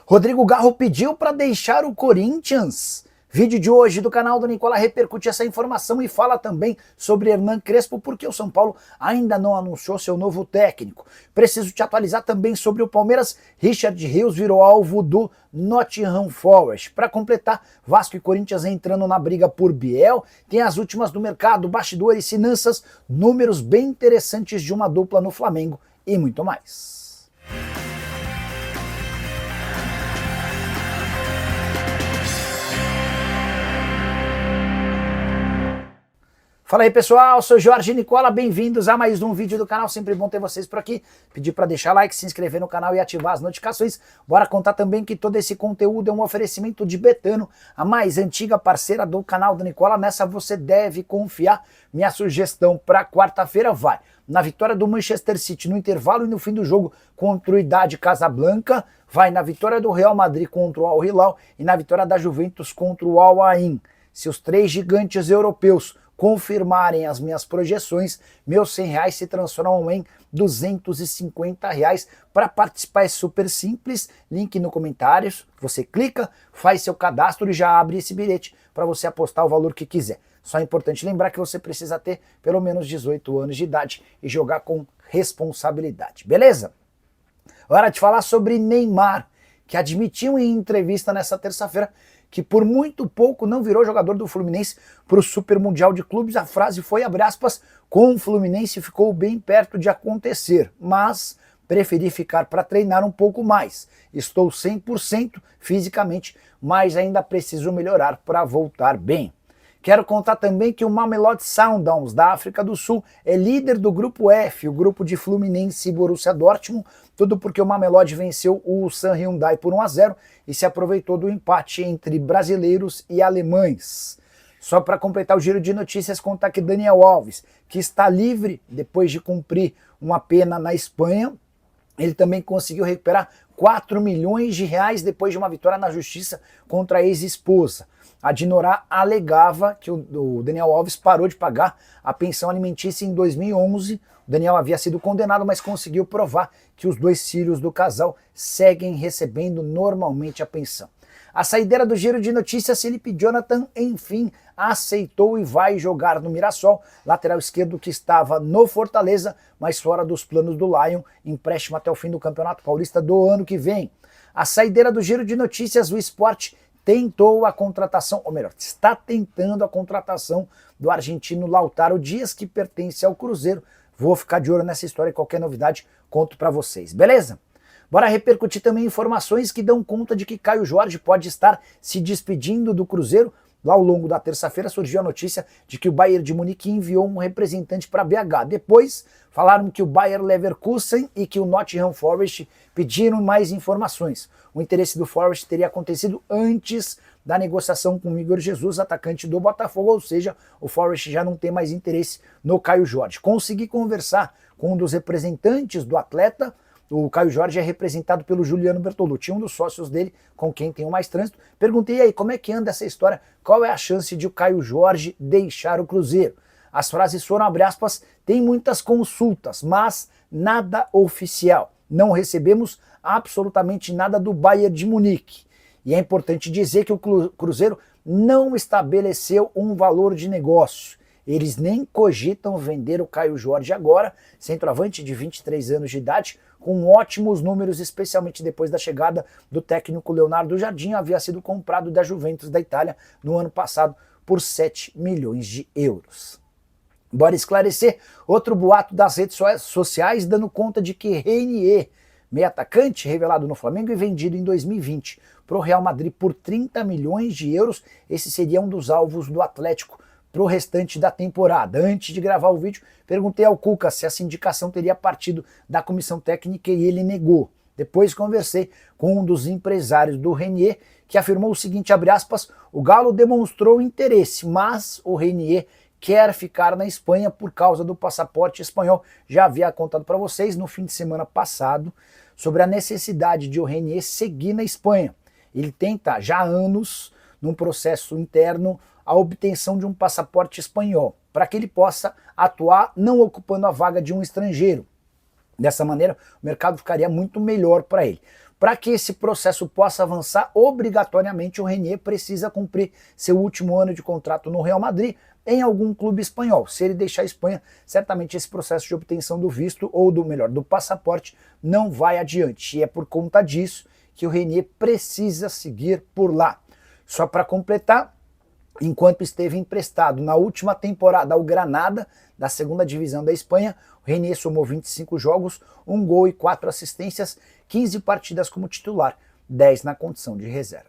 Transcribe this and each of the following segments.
Rodrigo Garro pediu para deixar o Corinthians. Vídeo de hoje do canal do Nicola repercute essa informação e fala também sobre Hernan Crespo, porque o São Paulo ainda não anunciou seu novo técnico. Preciso te atualizar também sobre o Palmeiras. Richard Rios virou alvo do Nottingham Forest. Para completar, Vasco e Corinthians entrando na briga por Biel. Tem as últimas do mercado, bastidores, finanças, números bem interessantes de uma dupla no Flamengo e muito mais. Fala aí pessoal, sou Jorge Nicola, bem-vindos a mais um vídeo do canal, sempre bom ter vocês por aqui. Pedir para deixar like, se inscrever no canal e ativar as notificações. Bora contar também que todo esse conteúdo é um oferecimento de Betano, a mais antiga parceira do canal do Nicola. Nessa você deve confiar. Minha sugestão para quarta-feira vai na vitória do Manchester City no intervalo e no fim do jogo contra o Wydad Casablanca, vai na vitória do Real Madrid contra o Al Hilal e na vitória da Juventus contra o Al Ain. Se os três gigantes europeus confirmarem as minhas projeções, meus R$100 se transformam em R$250. Para participar é super simples, link no comentários, você clica, faz seu cadastro e já abre esse bilhete para você apostar o valor que quiser. Só é importante lembrar que você precisa ter pelo menos 18 anos de idade e jogar com responsabilidade, beleza? Hora de falar sobre Neymar, que admitiu em entrevista nessa terça-feira que por muito pouco não virou jogador do Fluminense para o Super Mundial de Clubes. A frase foi, abre aspas, com o Fluminense ficou bem perto de acontecer, mas preferi ficar para treinar um pouco mais. Estou 100% fisicamente, mas ainda preciso melhorar para voltar bem. Quero contar também que o Mamelodi Sundowns da África do Sul é líder do grupo F, o grupo de Fluminense e Borussia Dortmund, tudo porque o Mamelodi venceu o San Hyundai por 1-0 e se aproveitou do empate entre brasileiros e alemães. Só para completar o giro de notícias, contar que Daniel Alves, que está livre depois de cumprir uma pena na Espanha, ele também conseguiu recuperar R$4 milhões depois de uma vitória na justiça contra a ex-esposa. A Dinorah alegava que o Daniel Alves parou de pagar a pensão alimentícia em 2011. O Daniel havia sido condenado, mas conseguiu provar que os dois filhos do casal seguem recebendo normalmente a pensão. A saideira do giro de notícias, Felipe Jonathan, enfim, aceitou e vai jogar no Mirassol, lateral esquerdo que estava no Fortaleza, mas fora dos planos do Lion, empréstimo até o fim do Campeonato Paulista do ano que vem. A saideira do giro de notícias, o Sport tentou a contratação, ou melhor, está tentando a contratação do argentino Lautaro Dias, que pertence ao Cruzeiro. Vou ficar de olho nessa história e qualquer novidade conto para vocês, beleza? Bora repercutir também informações que dão conta de que Caio Jorge pode estar se despedindo do Cruzeiro. Lá ao longo da terça-feira surgiu a notícia de que o Bayern de Munique enviou um representante para BH. Depois falaram que o Bayer Leverkusen e que o Nottingham Forest pediram mais informações. O interesse do Forest teria acontecido antes da negociação com o Igor Jesus, atacante do Botafogo, ou seja, o Forest já não tem mais interesse no Caio Jorge. Consegui conversar com um dos representantes do atleta. O Caio Jorge é representado pelo Juliano Bertolucci, um dos sócios dele, com quem tem o mais trânsito. Perguntei aí, como é que anda essa história? Qual é a chance de o Caio Jorge deixar o Cruzeiro? As frases foram, abre aspas, tem muitas consultas, mas nada oficial. Não recebemos absolutamente nada do Bayern de Munique. E é importante dizer que o Cruzeiro não estabeleceu um valor de negócio. Eles nem cogitam vender o Caio Jorge agora, centroavante de 23 anos de idade, com ótimos números, especialmente depois da chegada do técnico Leonardo Jardim, havia sido comprado da Juventus da Itália no ano passado por 7 milhões de euros. Bora esclarecer outro boato das redes sociais, dando conta de que Renier, meio atacante revelado no Flamengo e vendido em 2020 para o Real Madrid por 30 milhões de euros, esse seria um dos alvos do Atlético para o restante da temporada. Antes de gravar o vídeo, perguntei ao Cuca se essa indicação teria partido da comissão técnica e ele negou. Depois conversei com um dos empresários do Renier, que afirmou o seguinte, abre aspas, o Galo demonstrou interesse, mas o Renier quer ficar na Espanha por causa do passaporte espanhol. Já havia contado para vocês no fim de semana passado sobre a necessidade de o Renier seguir na Espanha. Ele tenta já há anos, num processo interno, a obtenção de um passaporte espanhol, para que ele possa atuar não ocupando a vaga de um estrangeiro. Dessa maneira, o mercado ficaria muito melhor para ele. Para que esse processo possa avançar, obrigatoriamente o Renier precisa cumprir seu último ano de contrato no Real Madrid em algum clube espanhol. Se ele deixar a Espanha, certamente esse processo de obtenção do visto, ou do passaporte, não vai adiante. E é por conta disso que o Renier precisa seguir por lá. Só para completar, enquanto esteve emprestado na última temporada ao Granada, da segunda divisão da Espanha, o Renier somou 25 jogos, 1 gol e 4 assistências, 15 partidas como titular, 10 na condição de reserva.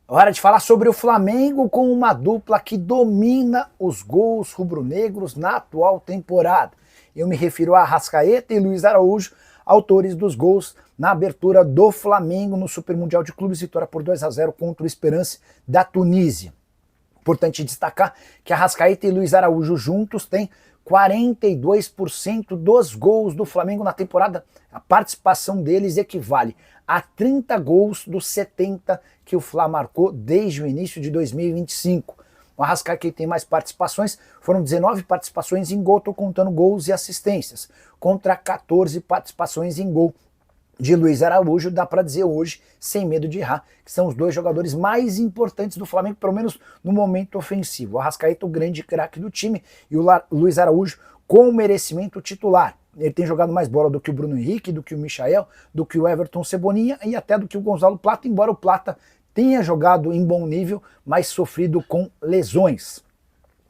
Hora de falar sobre o Flamengo com uma dupla que domina os gols rubro-negros na atual temporada. Eu me refiro a Arrascaeta e Luiz Araújo, autores dos gols na abertura do Flamengo no Super Mundial de Clubes, vitória por 2-0 contra o Esperance da Tunísia. Importante destacar que Arrascaeta e Luiz Araújo juntos têm 42% dos gols do Flamengo na temporada. A participação deles equivale a 30 gols dos 70 que o Fla marcou desde o início de 2025. O Arrascaeta tem mais participações, foram 19 participações em gol, estou contando gols e assistências, contra 14 participações em gol de Luiz Araújo. Dá para dizer hoje, sem medo de errar, que são os dois jogadores mais importantes do Flamengo, pelo menos no momento ofensivo. O Arrascaeta, o grande craque do time, e o Luiz Araújo com merecimento titular. Ele tem jogado mais bola do que o Bruno Henrique, do que o Michael, do que o Everton Cebolinha e até do que o Gonzalo Plata, embora o Plata tenha jogado em bom nível, mas sofrido com lesões.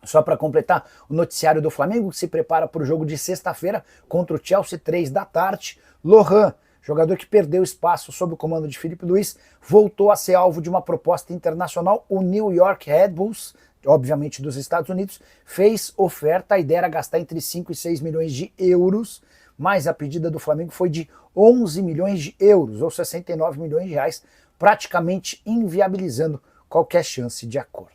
Só para completar, o noticiário do Flamengo, que se prepara para o jogo de sexta-feira contra o Chelsea, 3 da tarde. Lohan, jogador que perdeu espaço sob o comando de Filipe Luís, voltou a ser alvo de uma proposta internacional. O New York Red Bulls, obviamente dos Estados Unidos, fez oferta. A ideia era gastar entre 5 e 6 milhões de euros, mas a pedida do Flamengo foi de 11 milhões de euros, ou 69 milhões de reais, praticamente inviabilizando qualquer chance de acordo.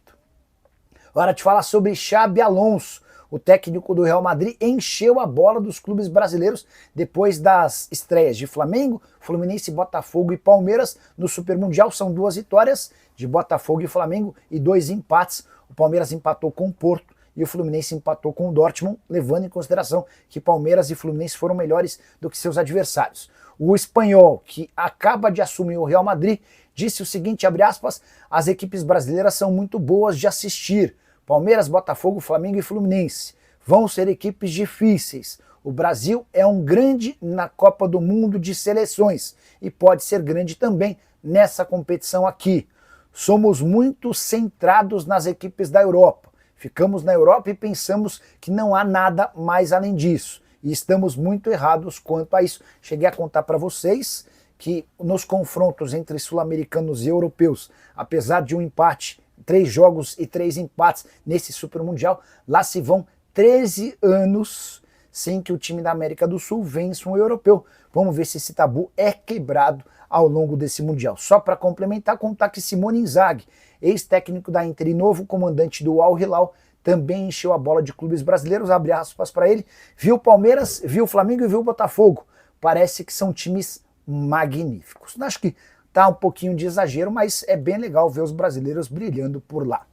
Hora de falar sobre Xabi Alonso. O técnico do Real Madrid encheu a bola dos clubes brasileiros depois das estreias de Flamengo, Fluminense, Botafogo e Palmeiras no Super Mundial. São 2 vitórias de Botafogo e Flamengo e 2 empates. O Palmeiras empatou com o Porto e o Fluminense empatou com o Dortmund, levando em consideração que Palmeiras e Fluminense foram melhores do que seus adversários. O espanhol, que acaba de assumir o Real Madrid, disse o seguinte, abre aspas, as equipes brasileiras são muito boas de assistir. Palmeiras, Botafogo, Flamengo e Fluminense vão ser equipes difíceis. O Brasil é um grande na Copa do Mundo de seleções e pode ser grande também nessa competição aqui. Somos muito centrados nas equipes da Europa. Ficamos na Europa e pensamos que não há nada mais além disso. E estamos muito errados quanto a isso. Cheguei a contar para vocês que nos confrontos entre sul-americanos e europeus, apesar de um empate, 3 jogos e 3 empates nesse Super Mundial, lá se vão 13 anos sem que o time da América do Sul vença um europeu. Vamos ver se esse tabu é quebrado ao longo desse Mundial. Só para complementar, contar que Simone Inzaghi, ex-técnico da Inter e novo comandante do Al Hilal, também encheu a bola de clubes brasileiros, abre aspas para ele, viu o Palmeiras, viu o Flamengo e viu o Botafogo. Parece que são times magníficos. Acho que tá um pouquinho de exagero, mas é bem legal ver os brasileiros brilhando por lá.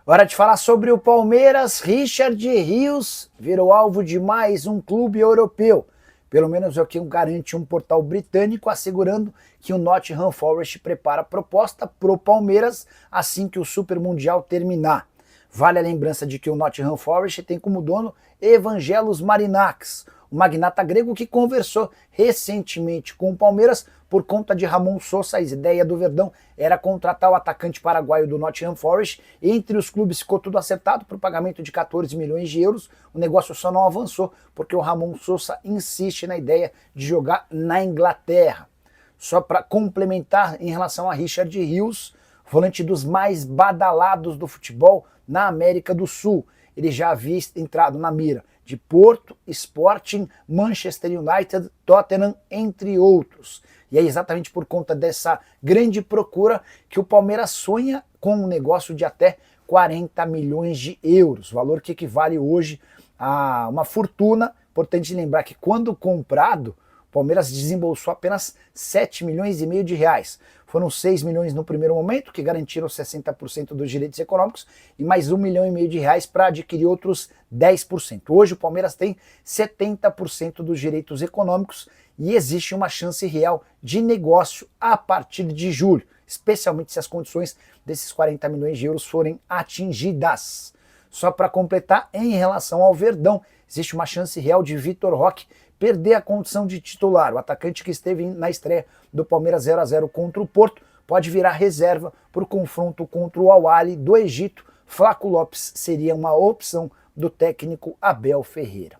Hora de falar sobre o Palmeiras. Richard Rios virou alvo de mais um clube europeu. Pelo menos é o que garante um portal britânico, assegurando que o Nottingham Forest prepara a proposta pro Palmeiras assim que o Super Mundial terminar. Vale a lembrança de que o Nottingham Forest tem como dono Evangelos Marinakis, o magnata grego que conversou recentemente com o Palmeiras por conta de Ramon Sosa. A ideia do Verdão era contratar o atacante paraguaio do Nottingham Forest. Entre os clubes ficou tudo acertado para o pagamento de 14 milhões de euros. O negócio só não avançou porque o Ramon Sosa insiste na ideia de jogar na Inglaterra. Só para complementar em relação a Richard Rios, volante dos mais badalados do futebol na América do Sul. Ele já havia entrado na mira de Porto, Sporting, Manchester United, Tottenham, entre outros. E é exatamente por conta dessa grande procura que o Palmeiras sonha com um negócio de até 40 milhões de euros, valor que equivale hoje a uma fortuna. Importante lembrar que quando comprado, Palmeiras desembolsou apenas 7 milhões e meio de reais. Foram 6 milhões no primeiro momento, que garantiram 60% dos direitos econômicos, e mais 1 milhão e meio de reais para adquirir outros 10%. Hoje o Palmeiras tem 70% dos direitos econômicos e existe uma chance real de negócio a partir de julho, especialmente se as condições desses 40 milhões de euros forem atingidas. Só para completar, em relação ao Verdão, existe uma chance real de Vitor Roque perder a condição de titular. O atacante que esteve na estreia do Palmeiras 0-0 contra o Porto pode virar reserva para o confronto contra o Al-Ahly do Egito. Flaco Lopes seria uma opção do técnico Abel Ferreira.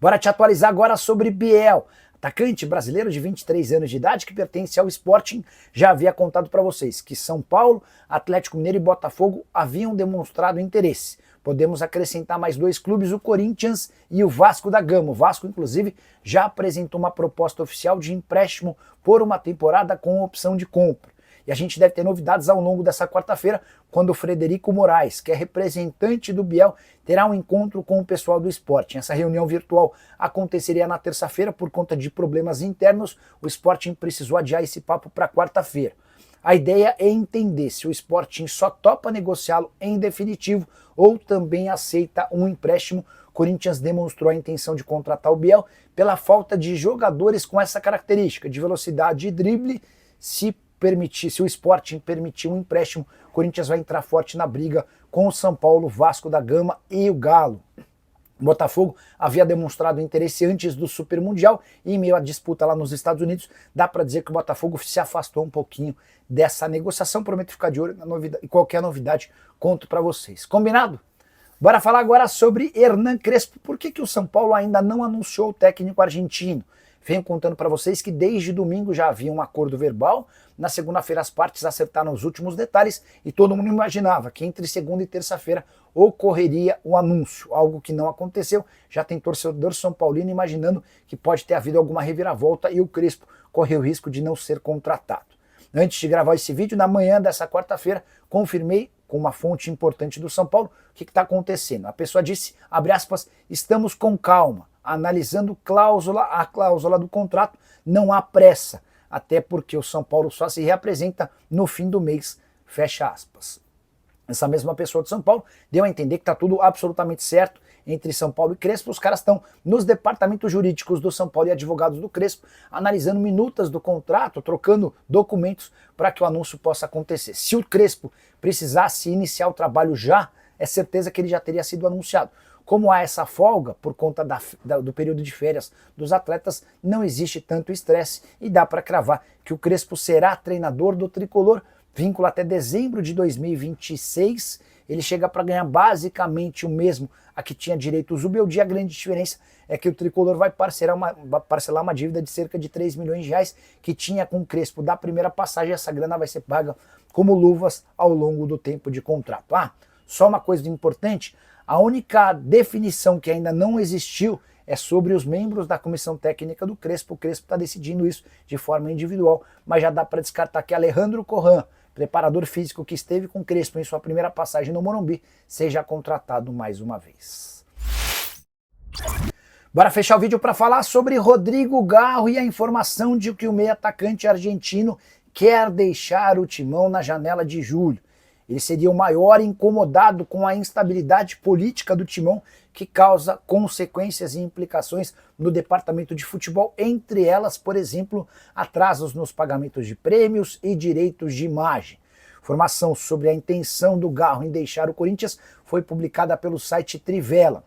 Bora te atualizar agora sobre Biel. Atacante brasileiro de 23 anos de idade que pertence ao Sporting, já havia contado para vocês que São Paulo, Atlético Mineiro e Botafogo haviam demonstrado interesse. Podemos acrescentar mais 2 clubes, o Corinthians e o Vasco da Gama. O Vasco, inclusive, já apresentou uma proposta oficial de empréstimo por uma temporada com opção de compra. E a gente deve ter novidades ao longo dessa quarta-feira, quando o Frederico Moraes, que é representante do Biel, terá um encontro com o pessoal do Sporting. Essa reunião virtual aconteceria na terça-feira por conta de problemas internos. O Sporting precisou adiar esse papo para quarta-feira. A ideia é entender se o Sporting só topa negociá-lo em definitivo ou também aceita um empréstimo. O Corinthians demonstrou a intenção de contratar o Biel pela falta de jogadores com essa característica de velocidade e drible. Se o Sporting permitir um empréstimo, o Corinthians vai entrar forte na briga com o São Paulo, Vasco da Gama e o Galo. O Botafogo havia demonstrado interesse antes do Super Mundial e em meio à disputa lá nos Estados Unidos, dá para dizer que o Botafogo se afastou um pouquinho dessa negociação. Prometo ficar de olho na novidade, e qualquer novidade conto para vocês. Combinado? Bora falar agora sobre Hernan Crespo. Por que o São Paulo ainda não anunciou o técnico argentino? Venho contando para vocês que desde domingo já havia um acordo verbal. Na segunda-feira as partes acertaram os últimos detalhes e todo mundo imaginava que entre segunda e terça-feira ocorreria o anúncio, algo que não aconteceu. Já tem torcedor São Paulino imaginando que pode ter havido alguma reviravolta e o Crespo correu o risco de não ser contratado. Antes de gravar esse vídeo, na manhã dessa quarta-feira, confirmei com uma fonte importante do São Paulo o que está acontecendo. A pessoa disse, abre aspas, estamos com calma, analisando a cláusula do contrato, não há pressa, até porque o São Paulo só se reapresenta no fim do mês, fecha aspas. Essa mesma pessoa de São Paulo deu a entender que está tudo absolutamente certo entre São Paulo e Crespo. Os caras estão nos departamentos jurídicos do São Paulo e advogados do Crespo, analisando minutas do contrato, trocando documentos para que o anúncio possa acontecer. Se o Crespo precisasse iniciar o trabalho já, é certeza que ele já teria sido anunciado. Como há essa folga por conta do período de férias dos atletas, não existe tanto estresse e dá para cravar que o Crespo será treinador do Tricolor, vínculo até dezembro de 2026, ele chega para ganhar basicamente o mesmo a que tinha direito o Zubeldia. A grande diferença é que o Tricolor vai parcelar uma dívida de cerca de 3 milhões de reais que tinha com o Crespo da primeira passagem. Essa grana vai ser paga como luvas ao longo do tempo de contrato. Só uma coisa importante, a única definição que ainda não existiu é sobre os membros da comissão técnica do Crespo. O Crespo está decidindo isso de forma individual, mas já dá para descartar que Alejandro Corran, preparador físico que esteve com Crespo em sua primeira passagem no Morumbi, seja contratado mais uma vez. Bora fechar o vídeo para falar sobre Rodrigo Garro e a informação de que o meio atacante argentino quer deixar o Timão na janela de julho. Ele seria o maior incomodado com a instabilidade política do Timão, que causa consequências e implicações no departamento de futebol, entre elas, por exemplo, atrasos nos pagamentos de prêmios e direitos de imagem. Informação sobre a intenção do Garro em deixar o Corinthians foi publicada pelo site Trivela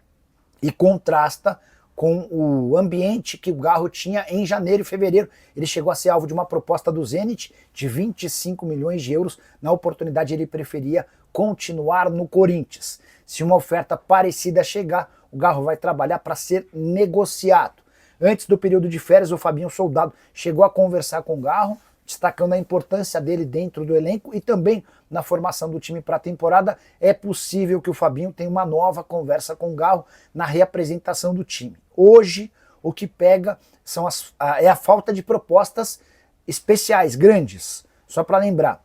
e contrasta com o ambiente que o Garro tinha em janeiro e fevereiro. Ele chegou a ser alvo de uma proposta do Zenit de 25 milhões de euros. Na oportunidade ele preferia continuar no Corinthians. Se uma oferta parecida chegar, o Garro vai trabalhar para ser negociado. Antes do período de férias, o Fabinho Soldado chegou a conversar com o Garro, destacando a importância dele dentro do elenco e também na formação do time para a temporada. É possível que o Fabinho tenha uma nova conversa com o Garro na reapresentação do time. Hoje, o que pega é a falta de propostas especiais, grandes. Só para lembrar,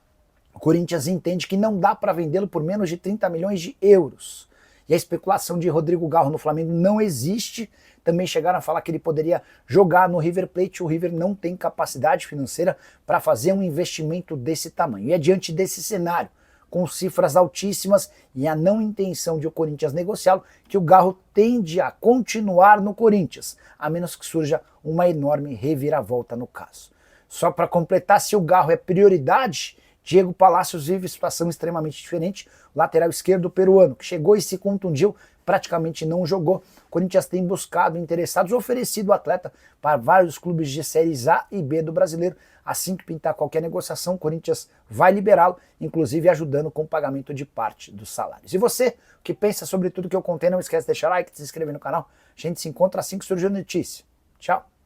o Corinthians entende que não dá para vendê-lo por menos de 30 milhões de euros. E a especulação de Rodrigo Garro no Flamengo não existe. também chegaram a falar que ele poderia jogar no River Plate. O River não tem capacidade financeira para fazer um investimento desse tamanho. E é diante desse cenário, com cifras altíssimas e a não intenção de o Corinthians negociá-lo, que o Garro tende a continuar no Corinthians, a menos que surja uma enorme reviravolta no caso. Só para completar, se o Garro é prioridade, Diego Palacios vive situação extremamente diferente, o lateral esquerdo peruano, que chegou e se contundiu, praticamente não jogou. O Corinthians tem buscado interessados, oferecido o atleta para vários clubes de séries A e B do brasileiro. Assim que pintar qualquer negociação, o Corinthians vai liberá-lo, inclusive ajudando com o pagamento de parte dos salários. E você, o que pensa sobre tudo que eu contei, não esquece de deixar like, de se inscrever no canal. A gente se encontra assim que surgir a notícia. Tchau!